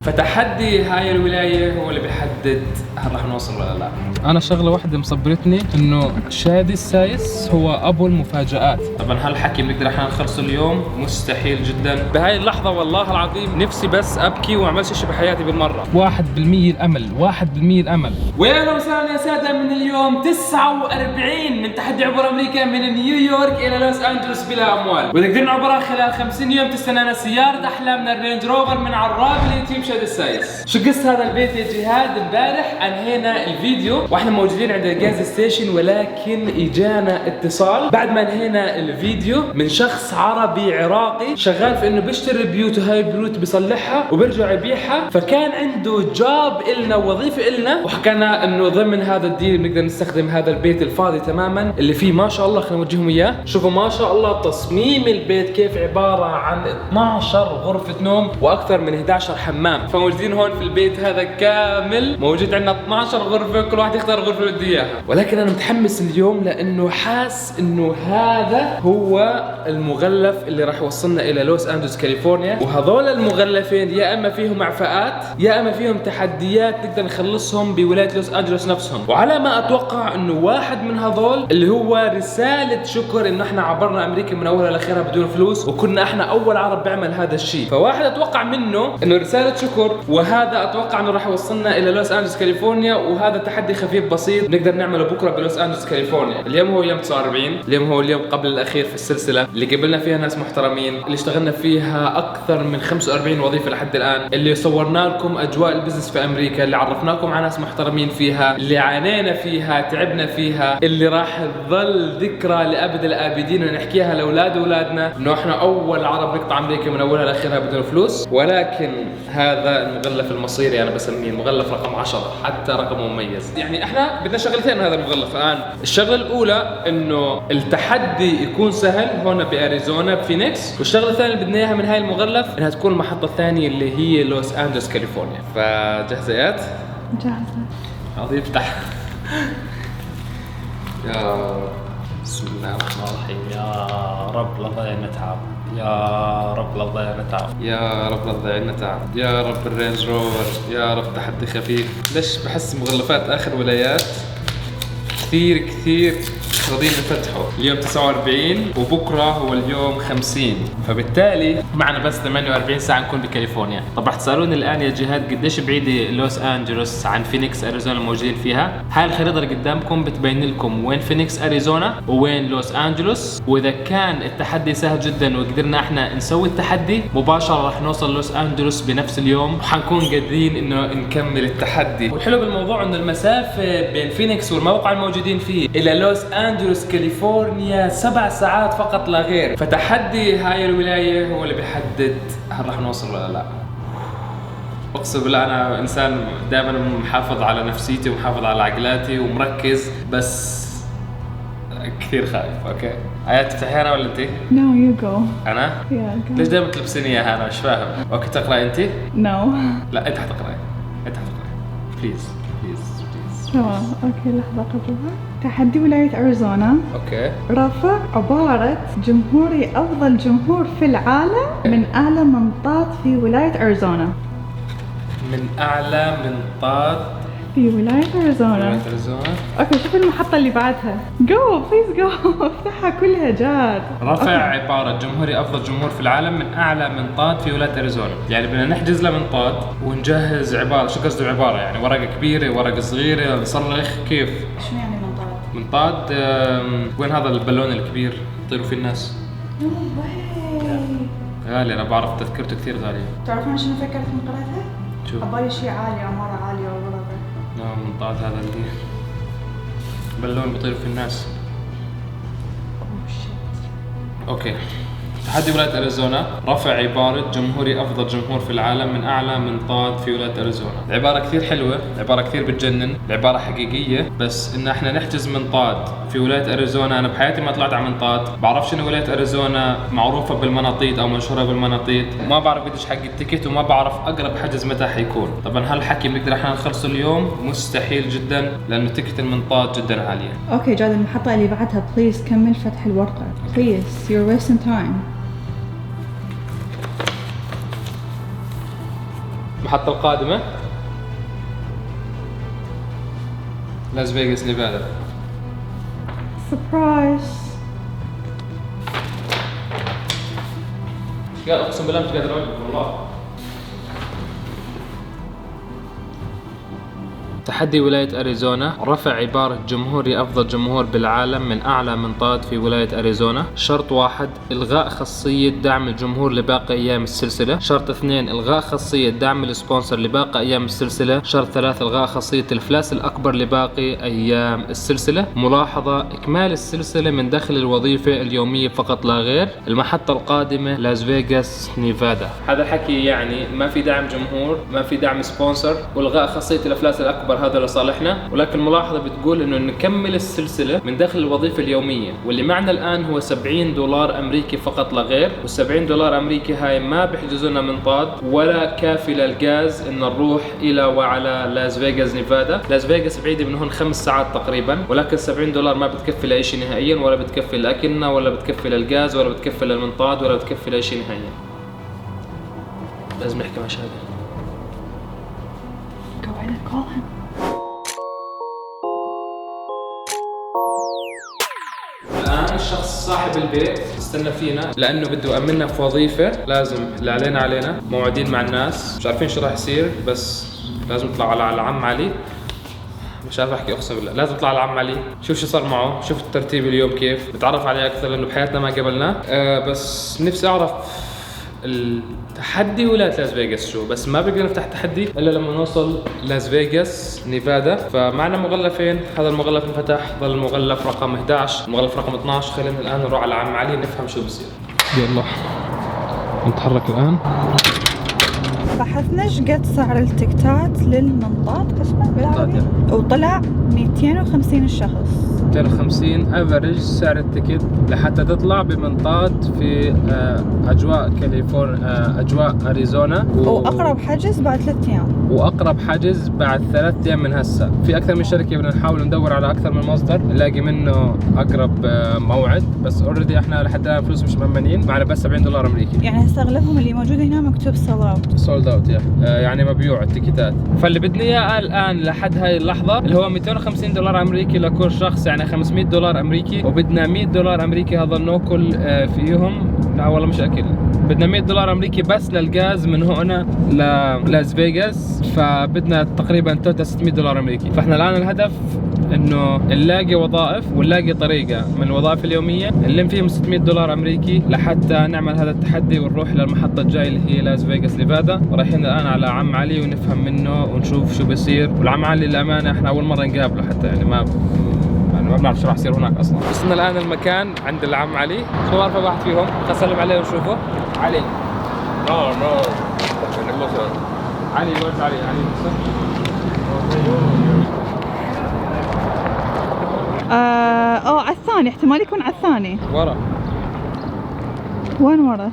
فتحدي هاي الولاية هو اللي بيحدد هل رح نوصل ولا لا. أنا شغلة واحدة مصبرتني إنه شادي السايس هو أبو المفاجآت. طبعا هالحكي بنقدر احنا نخلصه اليوم؟ مستحيل جدا. بهاي اللحظة والله العظيم نفسي بس أبكي وما أعملش شيء بحياتي بالمرة. 1% الأمل، 1% الأمل. وأهلا وسهلا يا سادة. من اليوم 49 من تحدي عبور أمريكا من نيويورك إلى لوس أنجلوس بلا أموال، وإذا قدرنا عبرها خلال 50 يوم تستنانا سيارة أحلامنا الرينج روفر من عراب اليوتيوب شادي السايس. شو قصة هذا البيت يا جهاد؟ امبارح انهينا الفيديو واحنا موجودين عند الجاز ستيشن، ولكن اجانا اتصال بعد ما انهينا الفيديو من شخص عربي عراقي شغال في انه بيشتري بيوت، وهاي البيوت بيصلحها وبيرجع يبيعها، فكان عنده جوب النا ووظيفه النا، وحكينا انه ضمن هذا الديل بنقدر نستخدم هذا البيت الفاضي تماما اللي فيه ما شاء الله. خلينا نوجههم اياه. شوفوا ما شاء الله تصميم البيت كيف، عباره عن 12 غرفه نوم واكثر من 11 حمام. فموجودين هون في البيت هذا كامل، موجود عندنا 12 غرفه، كل واحد يختار الغرفه اللي بده اياها. ولكن انا متحمس اليوم لانه حاس انه هذا هو المغلف اللي راح يوصلنا الى لوس انجلوس كاليفورنيا. وهذول المغلفين يا اما فيهم عفاءات يا اما فيهم تحديات نقدر نخلصهم بولايه لوس انجلوس نفسهم. وعلى ما اتوقع انه واحد من هذول اللي هو رساله شكر انه احنا عبرنا امريكا من اولها لاخرها بدون فلوس، وكنا احنا اول عرب بيعمل هذا الشيء. فواحد اتوقع منه انه رساله شكر، وهذا اتوقع انه راح يوصلنا الى لوس انجلوس كاليفورنيا. وهذا تحدي خفيف بسيط نقدر نعمله بكره بلوس انجلوس كاليفورنيا. اليوم هو يوم 49، اليوم هو اليوم قبل الاخير في السلسله اللي قبلنا فيها ناس محترمين، اللي اشتغلنا فيها اكثر من 45 وظيفه لحد الان، اللي صورنا لكم اجواء البزنس في امريكا، اللي عرفناكم على ناس محترمين فيها، اللي عانينا فيها، تعبنا فيها، اللي راح تظل ذكرى لابد الابدين ونحكيها لاولاد اولادنا انه احنا اول عرب نقطع امريكا من اولها لاخرها بدون فلوس. ولكن هذا المغلف المصيري انا بسميه المغلف رقم 10، حتى رقمه مميز. يعني احنا بدنا شغلتين هذا المغلف الان. الشغله الاولى انه التحدي يكون سهل هون باريزونا بفينيكس، والشغله الثانيه اللي بدنا اياها من هاي المغلف انها تكون المحطه الثانيه اللي هي لوس انجلوس كاليفورنيا. فجاهزه ايات؟ جاهزه. هذا يفتح. يا بسم الله الرحمن الرحيم. يا رب لا تضيعنا تعب، يا رب لا تضيعنا تعب، يا رب لا تضيعنا تعب، يا رب الرينج روفر، يا رب تحدي خفيف. ليش بحس مغلفات اخر ولايات كثير راضين نفتحه؟ اليوم 49 وبكره هو اليوم 50، فبالتالي معنا بس 48 ساعه نكون بكاليفورنيا. طب رح تسالوني الان يا جهاد قديش بعيده لوس انجلوس عن فينيكس اريزونا الموجودين فيها؟ هاي الخريطه اللي قدامكم بتبين لكم وين فينيكس اريزونا وين لوس انجلوس. واذا كان التحدي سهل جدا وقدرنا احنا نسوي التحدي مباشره رح نوصل لوس انجلوس بنفس اليوم، وحنكون قادرين انه نكمل التحدي. والحلو بالموضوع انه المسافه بين فينيكس والموقع الموجودين فيه الى لوس انجلوس كاليفورنيا 7 ساعات فقط لا غير. فتحدي هاي الولايه هو اللي بيحدد هل رح نوصل ولا لا. اقسم بالله انا انسان دائما محافظ على نفسيتي ومحافظ على عقلاتي ومركز، بس كثير خايف. اوكي ايات تفتحي انا ولا انت؟ No, you go. انا؟ Yeah, go. ليش دائما تلبسيني اياها؟ انا مش فاهم. اوكي تقراي انت؟ No. لا انت حتقراي، انت حتقراي. بليز. تمام. اوكي لحظة قبلها. تحدي ولاية أريزونا. اوكي. رفع عبارة جمهوري أفضل جمهور في العالم من أعلى منطاد في ولاية أريزونا. من اعلى منطاد في ولاية أريزونا. اوكي شوف المحطة اللي بعدها. جو بليز جو. افتحها كلها جاد. رفع عبارة جمهوري أفضل جمهور في العالم من أعلى منطاد في ولاية أريزونا. يعني بدنا نحجز له منطاد ونجهز عبارة. شو قصده عبارة؟ يعني ورقة كبيرة ورقة صغيرة نصرخ كيف؟ شو يعني منطاد؟ منطاد وين هذا البالون الكبير يطيروا فيه الناس؟ نو واي. غالي أنا بعرف تذكرته كثير غالية. تعرفون شنو فكرت من قراءتها؟ شو؟ عبالي شيء عالي، عمارة عالية ولا منطاد هذا اللي بالون بيطير في الناس. اوكي. تحدي ولاية أريزونا رفع عبارة جمهوري أفضل جمهور في العالم من أعلى منطاد في ولاية أريزونا. العبارة كثير حلوة، العبارة كثير بتجنن، العبارة حقيقية، بس إن إحنا نحجز منطاد في ولاية أريزونا. أنا بحياتي ما طلعت على منطاد، بعرفش إن ولاية أريزونا معروفة بالمناطيد أو مشهورة بالمناطيد، ما بعرف قديش حق التيكت وما بعرف أقرب حجز متى حيكون. طبعا هالحكي بنقدر إحنا نخلصه اليوم؟ مستحيل جدا، لأنه تيكت المنطاد جدا عالية. اوكي جاد المحطة اللي بعدها بليز كمل فتح الورقة. بليز you're wasting time. المحطة القادمة لاس فيغاس نيفادا. سربرايز. يا اقسم بالله مش قادر اقول والله. تحدي ولاية أريزونا، رفع عبارة جمهوري أفضل جمهور بالعالم من أعلى منطاد في ولاية أريزونا. شرط 1 إلغاء خاصية دعم الجمهور لباقي أيام السلسلة. شرط 2 إلغاء خاصية دعم السبونسر لباقي أيام السلسلة. شرط 3 إلغاء خاصية الإفلاس الأكبر لباقي أيام السلسلة. ملاحظة: إكمال السلسلة من داخل الوظيفة اليومية فقط لا غير. المحطة القادمة لاس فيغاس نيفادا. هذا الحكي يعني ما في دعم جمهور، ما في دعم سبونسر، والغاء خاصية الإفلاس الأكبر هذا لصالحنا. ولكن الملاحظة بتقول انه نكمل السلسلة من داخل الوظيفة اليومية، واللي معنا الان هو $70 امريكي فقط لا غير. وال$70 امريكي هاي ما بيحجزوا لنا منطاد ولا كافي للغاز ان نروح الى وعلى لاس فيغاس نيفادا. لاس فيغاس بعيدة من هون 5 ساعات تقريبا، ولكن $70 ما بتكفي لاي شيء نهائيا، ولا بتكفي للاكلنا، ولا بتكفي للغاز، ولا بتكفي للمنطاد، ولا بتكفي لاي شيء نهائيا. لازم نحكي مع شادي. Go ahead and call him. الآن الشخص صاحب البيت استنى فينا لأنه بده يأمننا في وظيفة. لازم اللي علينا موعدين مع الناس، مش عارفين شو راح يصير، بس لازم نطلع على العم علي. مش عارف احكي اقسم بالله. لازم نطلع على العم علي، شوف شو صار معه، شوف الترتيب اليوم كيف، نتعرف عليه اكثر لانه بحياتنا ما قابلناه. بس نفسي اعرف التحدي ولاية لاس فيغاس شو، بس ما بقدر نفتح تحدي الا لما نوصل لاس فيغاس نيفادا. فمعنا مغلفين، هذا المغلف انفتح، ظل المغلف رقم 11، المغلف رقم 12. خلينا الان نروح على عم علي نفهم شو بصير. يلا نتحرك الان. بحثنا شقد سعر التكتات للمنطاد اسمه بالعربي، وطلع 250 الشخص. 250 افريج سعر التيكت لحتى تطلع بمنطاد في اجواء كاليفورنيا، اجواء اريزونا. واقرب حجز بعد 3 ايام، واقرب حجز بعد 3 ايام من هسه. في اكثر من شركه بدنا نحاول ندور على اكثر من مصدر نلاقي منه اقرب موعد، بس اوريدي احنا لحد الان فلوس مش مأمنين، معنا بس $70 امريكي. يعني هسه اغلبهم اللي موجود هنا مكتوب سولد اوت يعني مبيوع التيكيتات. فاللي بدنا اياه الان لحد هاي اللحظه اللي هو $250 امريكي لكل شخص، يعني $500 امريكي. وبدنا $100 امريكي هذا ناكل فيهم. لا والله مش اكل، بدنا $100 امريكي بس للغاز من هنا للاس فيغاس. فبدنا تقريبا توتال $600 امريكي. فاحنا الان الهدف انه نلاقي وظائف ونلاقي طريقه من الوظائف اليوميه نلم فيهم $600 امريكي لحتى نعمل هذا التحدي ونروح للمحطه الجايه اللي هي لاس فيغاس نيفادا. ورايحين الان على عم علي ونفهم منه ونشوف شو بصير. والعم علي للامانه احنا اول مره نقابله حتى، يعني ما بنعرف شو راح يصير هناك اصلا. وصلنا الان المكان عند العم علي. شو بعرف واحد فيهم، خلينا نسلم عليه ونشوفه. علي علي وين علي على الثاني، احتمال يكون على الثاني. ورا. وين ورا؟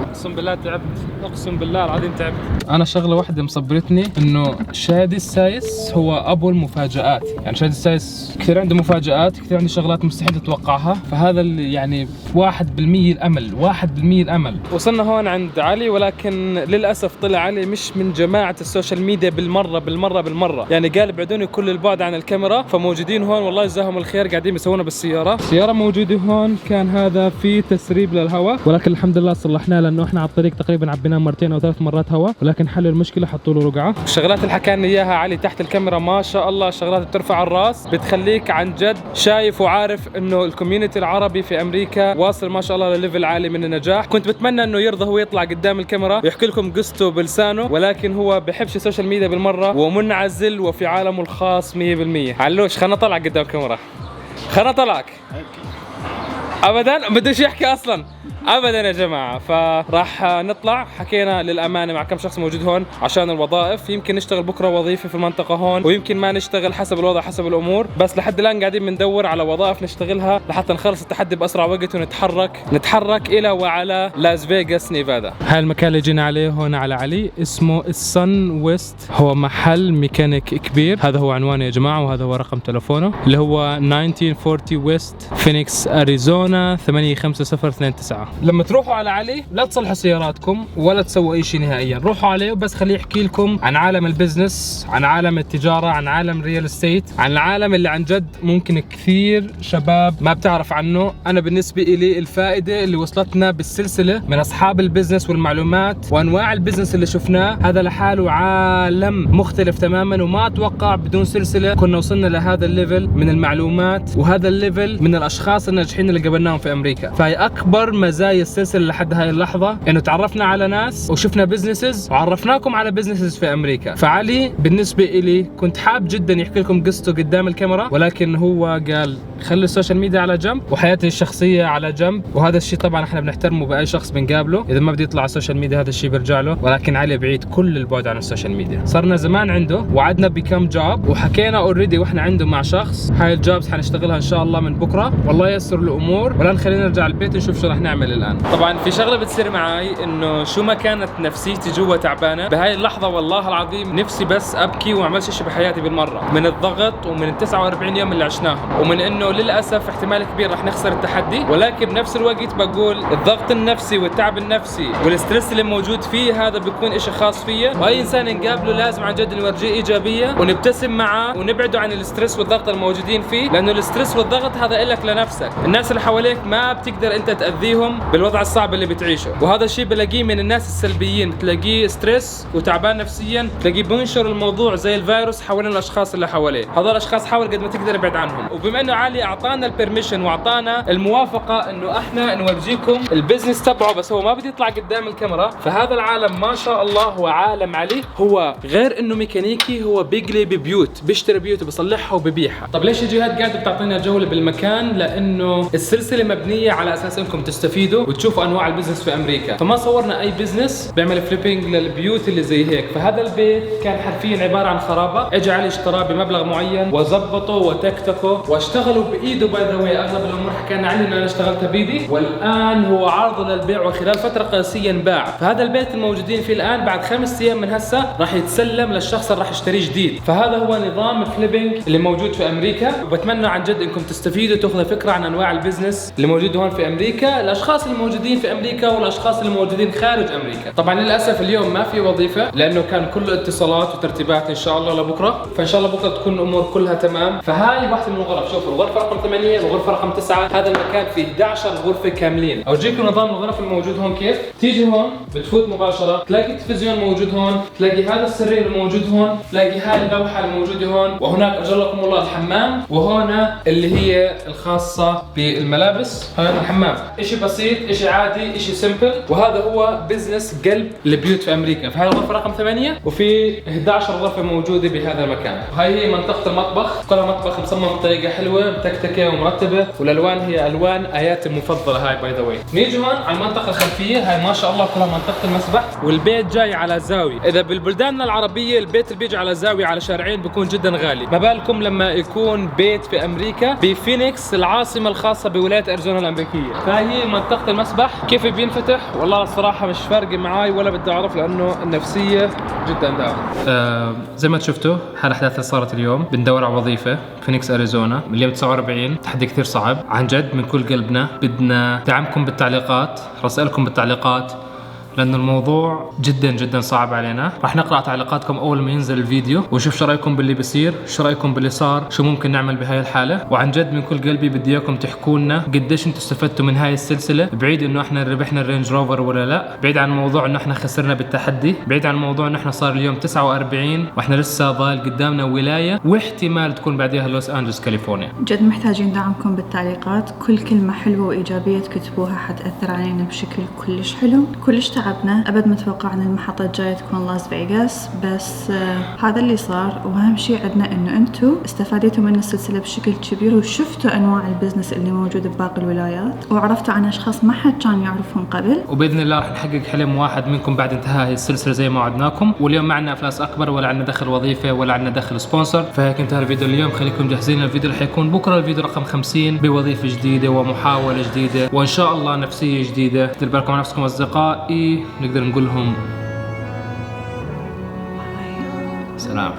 اقسم بالله تعبت، اقسم بالله العظيم تعبت. انا شغله واحده مصبرتني انه شادي السايس هو ابو المفاجآت. يعني شادي السايس كثير عنده مفاجآت، كثير عنده شغلات مستحيل تتوقعها. فهذا اللي يعني 1% الامل، 1% الامل. وصلنا هون عند علي، ولكن للاسف طلع علي مش من جماعه السوشيال ميديا بالمره. يعني قال ابعدوني كل البعد عن الكاميرا. فموجودين هون والله جزاهم الخير، قاعدين بيسوونا بالسياره. السياره موجوده هون، كان هذا في تسريب للهواء، ولكن الحمد لله صلحناه لانه احنا على الطريق تقريبا عبيناه 2 أو 3 مرات هواء، ولكن حلوا المشكله، حطوا له رقعه. الشغلات اللي حكى لنا اياها علي تحت الكاميرا ما شاء الله شغلات بترفع الراس، بتخليك عن جد شايف وعارف انه الكوميونتي العربي في امريكا واصل ما شاء الله لليفل عالي من النجاح. كنت بتمنى انه يرضى هو يطلع قدام الكاميرا ويحكي لكم قصته بلسانه، ولكن هو بحبش السوشيال ميديا بالمره ومنعزل وفي عالمه الخاص 100%. علوش خلنا نطلع قدام الكاميرا، خلنا نطلعك. ابدا بدوش يحكي اصلا ابدا يا جماعه. فراح نطلع، حكينا للامانه مع كم شخص موجود هون عشان الوظائف. يمكن نشتغل بكره وظيفه في المنطقه هون، ويمكن ما نشتغل حسب الوضع حسب الامور. بس لحد الان قاعدين بندور على وظائف نشتغلها لحتى نخلص التحدي باسرع وقت ونتحرك الى وعلى لاس فيغاس نيفادا. هاي المكان اللي جينا عليه هون على علي اسمه السن ويست، هو محل ميكانيك كبير. هذا هو عنوانه يا جماعه، وهذا هو رقم تلفونه اللي هو 1940 ويست فينيكس اريزونا 85029. لما تروحوا على علي لا تصلحوا سياراتكم ولا تسووا اي شيء نهائيا، روحوا عليه وبس خليه يحكي لكم عن عالم البزنس، عن عالم التجاره، عن عالم الريال استيت، عن العالم اللي عن جد ممكن كثير شباب ما بتعرف عنه. انا بالنسبه لي الفائده اللي وصلتنا بالسلسله من اصحاب البزنس والمعلومات وانواع البزنس اللي شفناه، هذا لحاله عالم مختلف تماما، وما اتوقع بدون سلسله كنا وصلنا لهذا الليفل من المعلومات وهذا الليفل من الاشخاص الناجحين اللي قابلناهم في امريكا. فهي اكبر مزايا السلسله لحد هاي اللحظه، انه تعرفنا على ناس وشفنا بزنسز وعرفناكم على بزنسز في امريكا. فعلي بالنسبه لي كنت حاب جدا يحكي لكم قصته قدام الكاميرا، ولكن هو قال خلي السوشيال ميديا على جنب وحياتي الشخصيه على جنب، وهذا الشيء طبعا احنا بنحترمه باي شخص بنقابله، اذا ما بده يطلع على السوشيال ميديا هذا الشيء بيرجع له. ولكن علي بعيد كل البعد عن السوشيال ميديا، صرنا زمان عنده وعدنا بكم جوب وحكينا اوريدي واحنا عنده مع شخص، هاي الجوبز حنشتغلها ان شاء الله من بكره، والله ييسر الامور. والان خلينا نرجع البيت نشوف شو رح نعمل الان. طبعا في شغله بتصير معي انه شو ما كانت نفسيتي جوا تعبانه بهاي اللحظه، والله العظيم نفسي بس ابكي وما اعملش شيء بحياتي بالمره، من الضغط ومن ال 49 يوم اللي عشناهم، ومن انه للاسف احتمال كبير رح نخسر التحدي. ولكن بنفس الوقت بقول الضغط النفسي والتعب النفسي والستريس اللي موجود فيه هذا بيكون شيء خاص فيا، واي انسان نقابله لازم عن جد نورجيه ايجابيه ونبتسم معه ونبعده عن الستريس والضغط الموجودين فيه، لانه الستريس والضغط هذا إلك لنفسك. الناس اللي حواليك ما بتقدر انت تاذيهم بالوضع الصعب اللي بتعيشه، وهذا الشيء بلاقيه من الناس السلبيين، بتلاقيه ستريس وتعبان نفسيا، بتلاقيه بينشر الموضوع زي الفيروس حوالين الاشخاص اللي حواليه. هذول الاشخاص حاول قد ما تقدر ابعد عنهم. وبما انه علي اعطانا البرميشن واعطانا الموافقه انه احنا نورجيكم البزنس تبعه، بس هو ما بده يطلع قدام الكاميرا، فهذا العالم ما شاء الله هو عالم علي. هو غير انه ميكانيكي، هو بيقلي ببيوت، بيشتري بيوت وبيصلحها وببيعها. طب ليش الجهات قاعده بتعطينا جوله بالمكان؟ لانه السلسله مبنيه على اساس انكم تستفيدوا وتشوفوا انواع البزنس في امريكا، فما صورنا اي بزنس بيعمل فليبينج للبيوت اللي زي هيك. فهذا البيت كان حرفيا عباره عن خرابه، اجى علي اشتراه بمبلغ معين وظبطه وتكتكه واشتغلوا بايده. باي ذا واي اغلب الامور حكينا علي انه انا اشتغلتها بايدي، والان هو عرض للبيع وخلال فتره قياسيه انباع. فهذا البيت الموجودين فيه الان بعد 5 ايام من هسه راح يتسلم للشخص اللي راح يشتريه جديد. فهذا هو نظام فليبينج اللي موجود في امريكا، وبتمنى عن جد انكم تستفيدوا تاخذوا فكره عن انواع البزنس اللي موجود هون في امريكا، الاشخاص اللي موجودين في امريكا والاشخاص اللي موجودين خارج امريكا. طبعا للاسف اليوم ما في وظيفه لانه كان كله اتصالات وترتيبات ان شاء الله لبكره، فان شاء الله بكره تكون الامور كلها تمام. فهاي واحده من الغرف، شوفوا الغرفه رقم 8 والغرفه رقم 9، هذا المكان فيه 11 غرفه كاملين. اورجيكم نظام الغرف الموجود هون كيف. تيجي هون بتفوت مباشره تلاقي التلفزيون موجود هون، تلاقي هذا السرير الموجود هون، تلاقي هاي اللوحه الموجوده هون، وهناك اجلكم الله الحمام، وهنا اللي هي الخاصه بالملابس. هذا الحمام شيء بسيط، شيء عادي، شيء سمبل، وهذا هو بزنس قلب البيوت في امريكا. فهذه الغرفه رقم 8 وفي 11 غرفه موجوده بهذا المكان. هاي هي منطقه المطبخ، كلها مطبخ مصمم بطريقه حلوه متكتكه ومرتبه، والالوان هي الوان اياتي المفضله. هاي باي ذا واي. نيجي هون على المنطقه الخلفيه، هاي ما شاء الله كلها منطقه المسبح، والبيت جاي على زاويه. اذا بالبلدان العربيه البيت اللي بيجي على زاويه على شارعين بيكون جدا غالي، ما بالكم لما يكون بيت في امريكا بفينيكس العاصمه الخاصه بولايه اريزونا الامريكيه. فهي منطقه المسبح كيف بينفتح والله الصراحه مش فارق معاي ولا بدي اعرف، لانه النفسيه جدا داون. زي ما شفتوا هالاحداث اللي صارت اليوم، بندور على وظيفه فينيكس اريزونا من اليوم 49، تحدي كثير صعب عن جد. من كل قلبنا بدنا دعمكم بالتعليقات، رسائلكم بالتعليقات، لأنه الموضوع جدا جدا صعب علينا. راح نقرأ تعليقاتكم أول ما ينزل الفيديو ونشوف شو رأيكم باللي بيصير، شو رأيكم باللي صار، شو ممكن نعمل بهاي الحالة. وعن جد من كل قلبي بدي إياكم تحكوا لنا قديش انتم استفدتوا من هاي السلسلة، بعيد إنه احنا ربحنا الرينج روفر ولا لا، بعيد عن موضوع إنه احنا خسرنا بالتحدي، بعيد عن موضوع إنه احنا صار اليوم 49 واحنا لسه ضايل قدامنا ولاية واحتمال تكون بعدها لوس أنجلوس كاليفورنيا. جد محتاجين دعمكم بالتعليقات، كل كلمة حلوة وإيجابية تكتبوها حتأثر علينا بشكل كلش حلو. كلش تعبنا، أبد ما توقعنا المحطة الجاية تكون لاس فيغاس، بس هذا اللي صار. وأهم شيء عندنا إنه أنتم استفاديتوا من السلسلة بشكل كبير، وشفتوا أنواع البزنس اللي موجودة بباقي الولايات، وعرفتوا عن أشخاص ما حد كان يعرفهم قبل. وبإذن الله راح نحقق حلم واحد منكم بعد انتهاء هذه السلسلة زي ما وعدناكم. واليوم ما عندنا أفلاس أكبر ولا عندنا دخل وظيفة ولا عندنا دخل سبونسر، فهيك انتهى الفيديو اليوم. خليكم جاهزين للفيديو اللي حيكون بكرة، الفيديو رقم 50 بوظيفة جديدة ومحاولة جديدة وإن شاء الله نفسية جديدة. دير بالكم على نفسكم أصدقائي، نقدر نقول لهم سلام.